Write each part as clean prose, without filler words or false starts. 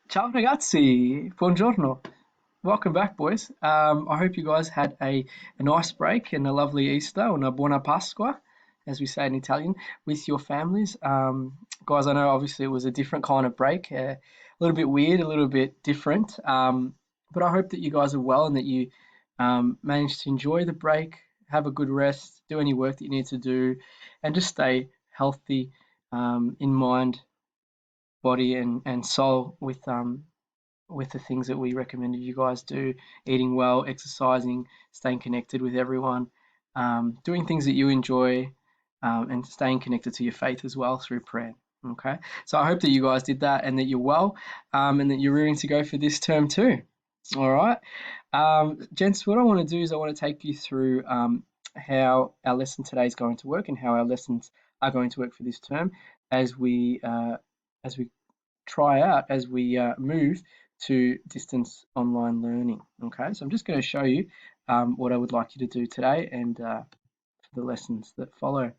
Ciao ragazzi, buongiorno. Welcome back, boys. I hope you guys had a nice break and a lovely Easter, una buona Pasqua, as we say in Italian, with your families. Guys, I know obviously it was a different kind of break, a little bit weird, a little bit different, but I hope that you guys are well and that you managed to enjoy the break, have a good rest, do any work that you need to do, and just stay healthy in mind, body, and soul with the things that we recommended you guys do, eating well, exercising, staying connected with everyone, doing things that you enjoy, and staying connected to your faith as well through prayer. Okay, so I hope that you guys did that and that you're well, and that you're rearing to go for this term too. All right, gents, what I want to do is I want to take you through how our lesson today is going to work and how our lessons are going to work for this term as we try out as we move to distance online learning. Okay, so I'm just going to show you what I would like you to do today and for the lessons that follow.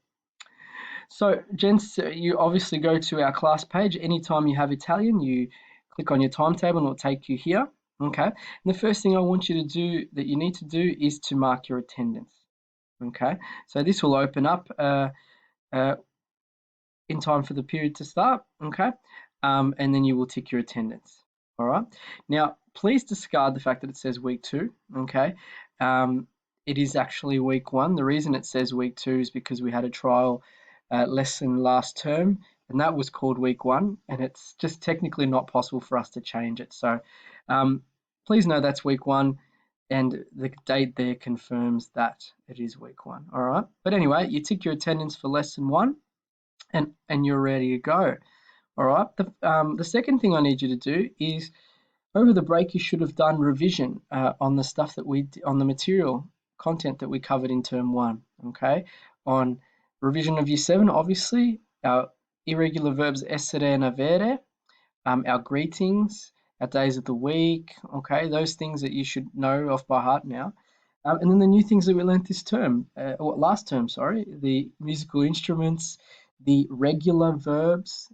So, gents, you obviously go to our class page. Anytime you have Italian, you click on your timetable and it'll take you here. Okay, and the first thing I want you to do that you need to do is to mark your attendance. Okay, so this will open up uh, in time for the period to start. Okay, and then you will tick your attendance. All right. Now, please discard the fact that it says week 2. Okay. It is actually week 1. The reason it says week 2 is because we had a trial lesson last term, and that was called week 1, and it's just technically not possible for us to change it. So please know that's week 1, and the date there confirms that it is week 1. All right. But anyway, you tick your attendance for lesson 1, and you're ready to go. All right. The second thing I need you to do is over the break you should have done revision on the stuff that on the material content that we covered in term 1. Okay. On revision of year 7, obviously our irregular verbs essere and avere, our greetings, our days of the week. Okay, those things that you should know off by heart now. And then the new things that we learned this term, or last term, sorry, the musical instruments, the regular verbs,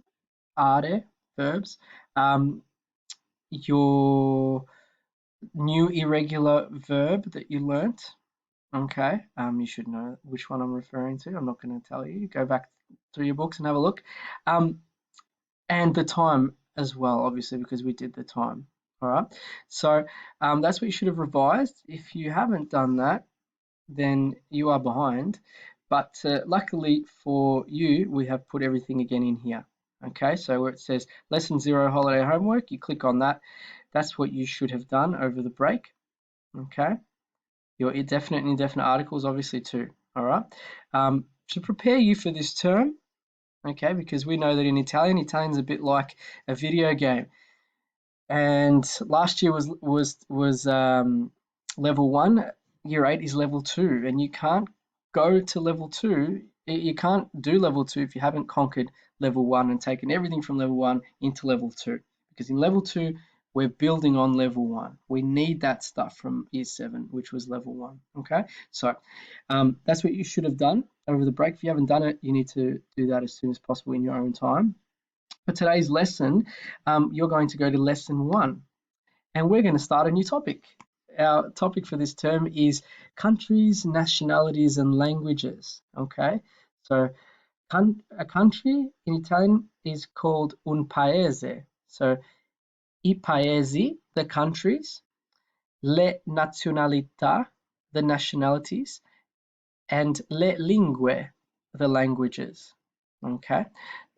are verbs, your new irregular verb that you learnt. Okay, you should know which one I'm referring to. I'm not going to tell you. Go back through your books and have a look. And the time as well, obviously, because we did the time. All right, so that's what you should have revised. If you haven't done that, then you are behind. But luckily for you, we have put everything again in here. Okay, so where it says lesson 0 holiday homework, you click on that. That's what you should have done over the break. Okay, your definite and indefinite articles obviously too. All right, to prepare you for this term, okay, because we know that in Italian's a bit like a video game. And last year was level 1. Year 8 is level 2, and you can't go to level 2. You can't do level 2 if you haven't conquered level 1 and taken everything from level 1 into level 2. Because in level 2, we're building on level 1. We need that stuff from year 7, which was level 1. Okay, so that's what you should have done over the break. If you haven't done it, you need to do that as soon as possible in your own time. For today's lesson, you're going to go to lesson 1, and we're going to start a new topic. Our topic for this term is countries, nationalities, and languages. Okay, so a country in Italian is called un paese. So I paesi, the countries, le nazionalità, the nationalities, and le lingue, the languages. Okay,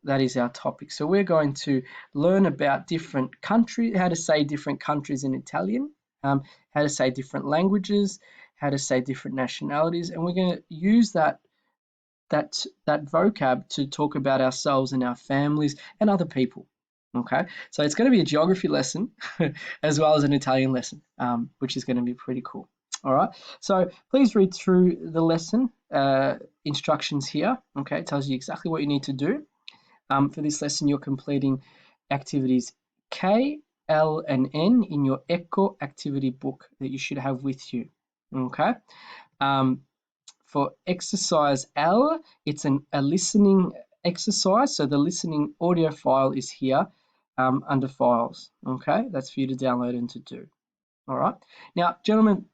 that is our topic. So we're going to learn about different countries, how to say different countries in Italian, how to say different languages, how to say different nationalities, and we're going to use that vocab to talk about ourselves and our families and other people. Okay, so it's going to be a geography lesson as well as an Italian lesson, which is going to be pretty cool. All right, so please read through the lesson instructions here. Okay, it tells you exactly what you need to do. For this lesson, you're completing activities K, L, and N in your ECHO activity book that you should have with you. Okay. For exercise L, it's a listening exercise. So the listening audio file is here. under Files. Okay, that's for you to download and to do. All right. Now, gentlemen,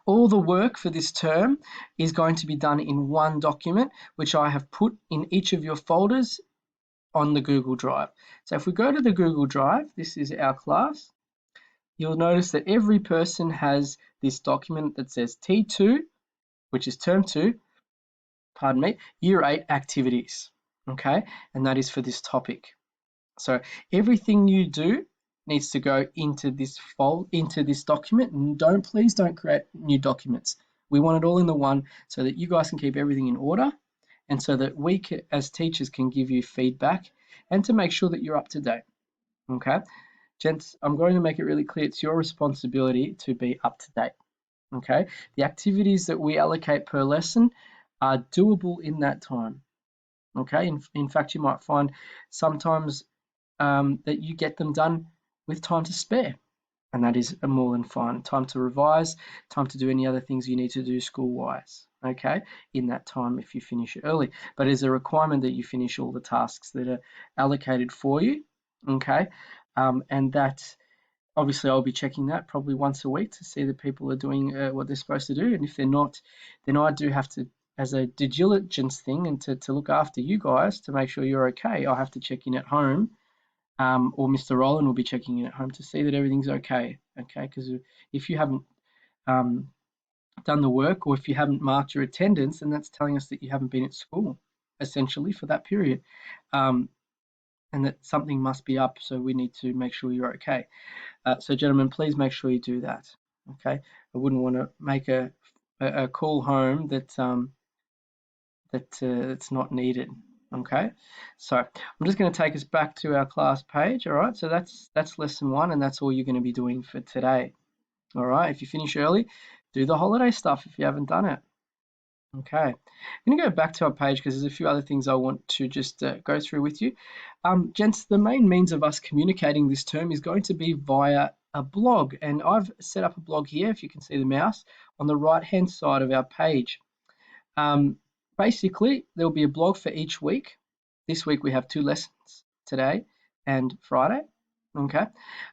all the work for this term is going to be done in one document, which I have put in each of your folders on the Google Drive. So if we go to the Google Drive, this is our class, you'll notice that every person has this document that says T2, which is term 2, pardon me, year 8 activities, okay? And that is for this topic. So everything you do needs to go into this document, and please don't create new documents. We want it all in the one so that you guys can keep everything in order, and so that we as teachers can give you feedback and to make sure that you're up to date. Okay, gents, I'm going to make it really clear it's your responsibility to be up to date. Okay, the activities that we allocate per lesson are doable in that time. Okay, in fact, you might find sometimes that you get them done with time to spare, and that is more than fine. Time to revise, time to do any other things you need to do school-wise, okay, in that time if you finish it early. But it's a requirement that you finish all the tasks that are allocated for you, okay, and that obviously I'll be checking that probably once a week to see that people are doing what they're supposed to do, and if they're not, then I do have to, as a due diligence thing and to look after you guys to make sure you're okay, I'll have to check in at home, or Mr. Roland will be checking in at home to see that everything's okay, because if you haven't done the work, or if you haven't marked your attendance, then that's telling us that you haven't been at school, essentially, for that period, and that something must be up, so we need to make sure you're okay. So gentlemen, please make sure you do that, okay? I wouldn't want to make a call home that's not needed. Okay, so I'm just going to take us back to our class page. All right, so that's lesson 1, and that's all you're going to be doing for today. All right, if you finish early, do the holiday stuff if you haven't done it. Okay, I'm going to go back to our page because there's a few other things I want to just go through with you. Gents, the main means of us communicating this term is going to be via a blog, and I've set up a blog here, if you can see the mouse, on the right-hand side of our page. Basically, there'll be a blog for each week. This week we have 2 lessons, today and Friday, okay?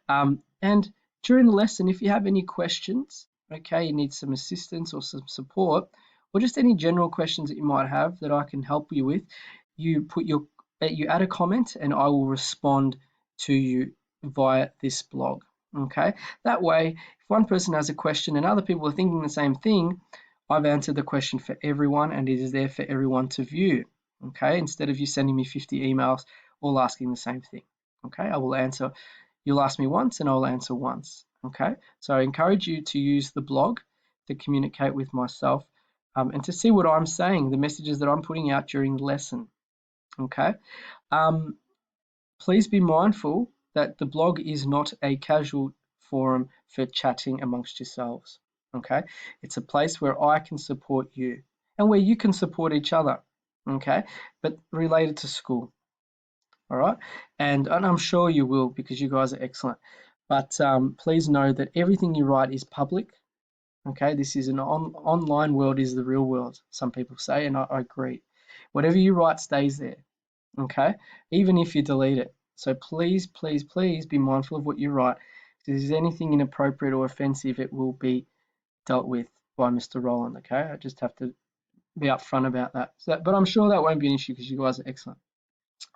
And during the lesson, if you have any questions, okay, you need some assistance or some support, or just any general questions that you might have that I can help you with, you add a comment and I will respond to you via this blog, okay? That way, if one person has a question and other people are thinking the same thing, I've answered the question for everyone and it is there for everyone to view, okay? Instead of you sending me 50 emails all asking the same thing, okay? You'll ask me once and I'll answer once, okay? So I encourage you to use the blog to communicate with myself and to see what I'm saying, the messages that I'm putting out during the lesson, okay? Please be mindful that the blog is not a casual forum for chatting amongst yourselves. Okay, it's a place where I can support you and where you can support each other, okay, but related to school, all right, and I'm sure you will because you guys are excellent, but please know that everything you write is public, okay. This is an online world is the real world, some people say, and I agree. Whatever you write stays there, okay, even if you delete it. So please, please, please be mindful of what you write. If there's anything inappropriate or offensive, it will be dealt with by Mr. Roland, okay? I just have to be upfront about that. But I'm sure that won't be an issue because you guys are excellent.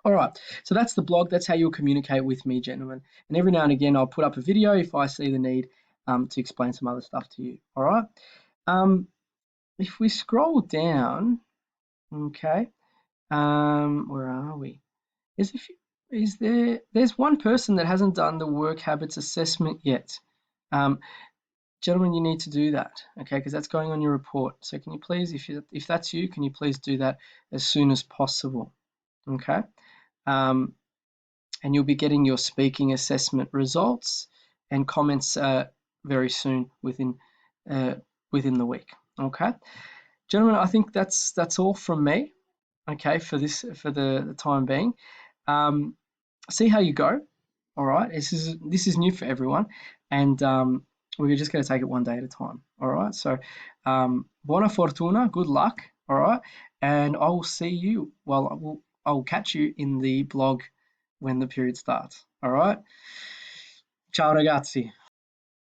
All right, so that's the blog. That's how you'll communicate with me, gentlemen. And every now and again, I'll put up a video if I see the need to explain some other stuff to you, all right? If we scroll down, okay, where are we? There's one person that hasn't done the work habits assessment yet. Gentlemen, you need to do that, okay, because that's going on your report. So can you please, if that's you, can you please do that as soon as possible, okay? And you'll be getting your speaking assessment results and comments very soon within the week, okay? Gentlemen, I think that's all from me, okay, for the time being. See how you go, all right? This is new for everyone, and we're just going to take it one day at a time, all right? So, buona fortuna, good luck, all right? And I will see you, I'll catch you in the blog when the period starts. All right. Ciao ragazzi.